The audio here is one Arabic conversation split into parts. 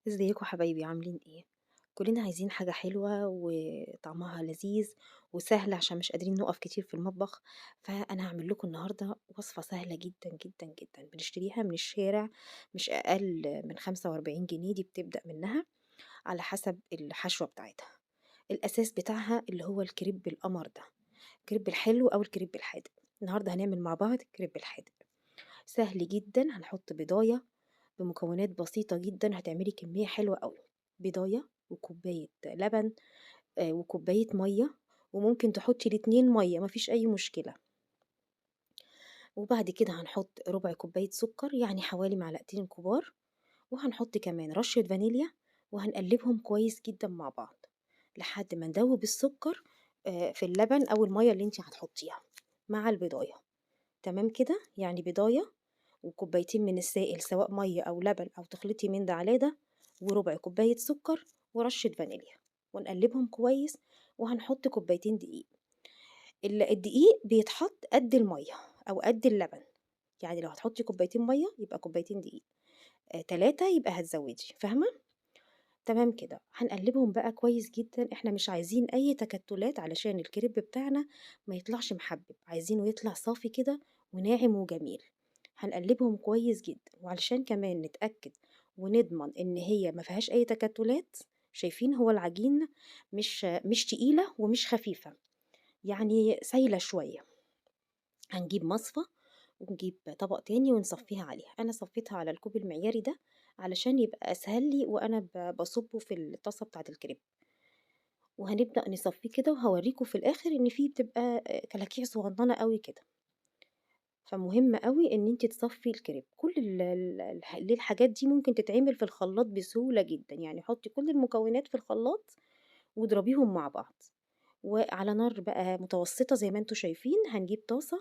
ازيكم حبايبي عاملين ايه؟ كلنا عايزين حاجة حلوة وطعمها لذيذ وسهل عشان مش قادرين نقف كتير في المطبخ. فأنا هعمل لكم النهاردة وصفة سهلة جدا جدا جدا بنشتريها من الشارع. مش أقل من 45 جنيه، دي بتبدأ منها على حسب الحشوة بتاعتها. الأساس بتاعها اللي هو الكريب القمر ده، الكريب الحلو أو الكريب الحادق. النهاردة هنعمل مع بعض الكريب الحادق. سهل جدا، هنحط بضاية بمكونات بسيطة جدًا هتعملي كمية حلوة أوي. بيضاية وكوباية لبن وكوباية مَيّة، وممكن تحطي الاتنين مَيّة ما فيش أي مشكلة. وبعد كده هنحط ربع كوباية سكر، يعني حوالي معلقتين كبار، وهنحط كمان رشة فانيليا، وهنقلبهم كويس جدًا مع بعض لحد ما ندوب السكر في اللبن أو المَيّة اللي أنتِ هتحطيها مع البضاية. تمام كده؟ يعني بضاية وكوبايتين من السائل سواء مَيّة أو لبن أو تخلطي من ده على ده، وربع كوباية سكر ورشة فانيليا، ونقلبهم كويس، وهنحط كوبايتين دقيق. الدقيق بيتحط قد المَيّة أو قد اللبن، يعني لو هتحطي كوبايتين مَيّة يبقى كوبايتين دقيق، 3 يبقى هتزودي، فاهمة؟ تمام كده، هنقلبهم بقى كويس جدًا. إحنا مش عايزين أي تكتلات علشان الكريب بتاعنا ما يطلعش محبب، عايزينه يطلع صافي كده وناعم وجميل. هنقلبهم كويس جدًا، وعلشان كمان نتأكد ونضمن إن هي ما فيهاش أي تكتلات، شايفين هو العجين مش تقيلة ومش خفيفة، يعني سايلة شوية. هنجيب مصفى ونجيب طبق تاني ونصفيها عليها. أنا صفيتها على الكوب المعياري ده علشان يبقى أسهل لي وأنا باصبه في الطاسة بتاعة الكريب. وهنبدأ نصفيه كده، وهاوريكم في الآخر إن فيه بتبقى كلاكيع صغننة أوي كده. فمهم أوي إن أنتِ تصفّي الكريب. كل ال ال الح ليه الحاجات دي ممكن تتعمل في الخلاط بسهولة جدًا، يعني حُطّي كل المكونات في الخلاط واضربيهم مع بعض. وعلى نار بقى متوسطة زي ما أنتم شايفين، هنجيب طاسة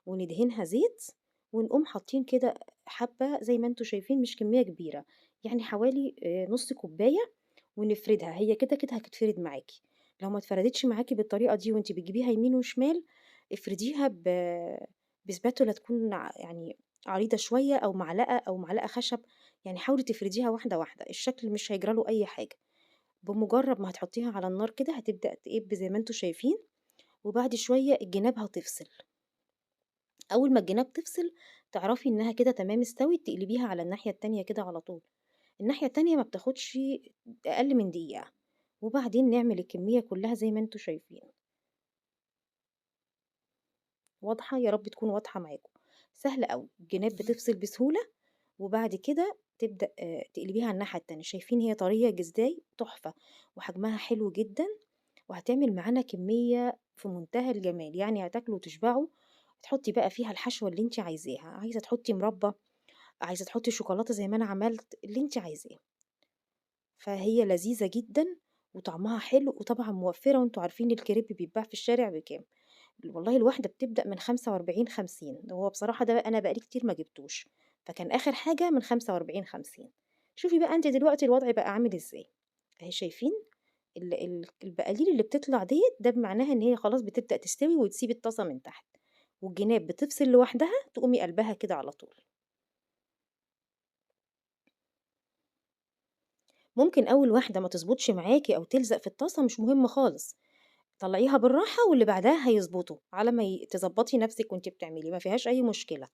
وندهنها زيت، ونقوم حاطين كده حبّة زي ما أنتم شايفين، مش كمية كبيرة، يعني حوالي نُص كوباية، ونفردها. هي كده هتتفرد معاكِ. لو ما اتفردتش معاكِ بالطريقة دي وأنتِ بتجيبيها يمين وشمال، افرديها بspatula تكون يعني عريضة شوية، أو معلقة خشب، يعني حاولي تفرديها واحدة، واحدة، الشكل مش هيجرى له أي حاجة. بمجرد ما هتحطيها على النار كده هتبدأ تقِب زي ما أنتم شايفين، وبعد شوية الجناب هتفصل. أول ما الجناب تفصل تعرفي إنها كده تمام استوت، تقلبيها على الناحية التانية كده على طول. الناحية التانية ما بتاخدش أقل من دقيقة، وبعدين نعمل الكمية كلها زي ما أنتم شايفين. واضحة؟ يا رب تكون واضحة معاكم. سهلة أوي، الجناب بتفصل بسهولة، وبعد كده تبدأ تقلبيها على الناحية التانية. شايفين هي طرية إزاي؟ تحفة، وحجمها حلو جدًا، وهتعمل معانا كمية في منتهى الجمال، يعني هتاكلوا وتشبعوا. تحطي بقى فيها الحشوة اللي أنتِ عايزاها، عايزة تحطي مربى، عايزة تحطي شوكولاتة زي ما أنا عملت، اللي أنتِ عايزاه. فهي لذيذة جدًا وطعمها حلو، وطبعًا موفّرة، وأنتم عارفين الكريب بيتباع في الشارع بكام؟ والله الواحدة بتبدأ من 45، 50. هو بصراحة ده أنا بقى لي كتير ما جبتوش، فكان آخر حاجة من 45، 50. شوفي بقى أنتِ دلوقتي الوضع بقى عامل إزاي. أهي شايفين البقاليل اللي بتطلع ديّة، ده بمعناها إن هي خلاص بتبدأ تستوي وتسيب الطاسة من تحت، والجناب بتفصل لوحدها، تقومي قلبها كده على طول. ممكن أول واحدة ما تضبطش معاكِ أو تلزق في الطاسة، مش مهم خالص، طلّعيها بالراحة واللي بعدها هيضبطوا، على ما تضبّطي نفسِك وأنتِ بتعملي، ما فيهاش أي مشكلة.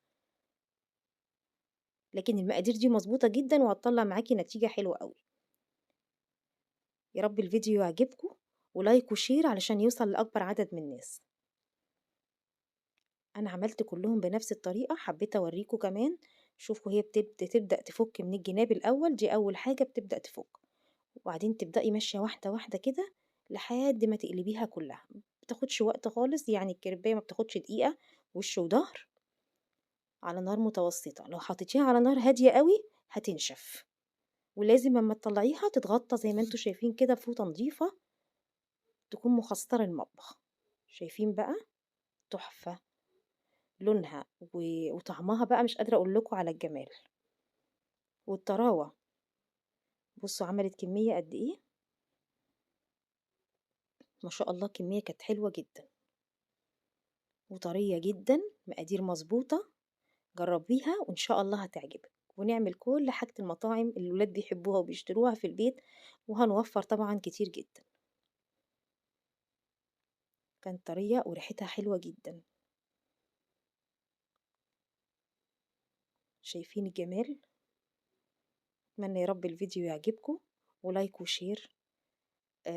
لكن المقادير دي مضبوطة جدًا وهتطلّع معاكِ نتيجة حلوة أوي. يا رب الفيديو يعجبكم، ولايك وشير علشان يوصل لأكبر عدد من الناس. أنا عملت كلّهم بنفس الطريقة، حبيت أورّيكم كمان. شوفوا هي بتبدأ تفُك من الجناب الأول، دي أول حاجة بتبدأ تفُك، وبعدين تبدئي ماشية واحدة، واحدة كده لحد ما تقلبيها كلّها. ما بتاخدش وقت خالص، يعني الكريباية ما بتاخدش دقيقة، وِش وضهر، على نار متوسطة. لو حطيتيها على نار هادية أوي هتنشف، ولازم أمّا تطلّعيها تتغطى زي ما أنتم شايفين كده بفوطة نضيفة تكون مخسترة المطبخ. شايفين بقى؟ تحفة، لونها وطعمها بقى مش قادرة أقول لكم على الجمال والطراوة. بُصّوا عملت كمية قد إيه، ما شاء الله كمية كانت حلوة جدًا وطرية جدًا، مقادير مضبوطة. جرّبيها وإن شاء الله هتعجبِك. ونعمل كل حاجة المطاعم اللي الولاد بيحبوها وبيشتروها في البيت، وهنوفّر طبعًا كتير جدًا. كانت طرية وريحتها حلوة جدًا. شايفين الجمال؟ أتمنى يا رب الفيديو يعجبكم، ولايك وشير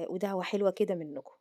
ودعوة حلوة كده منكم.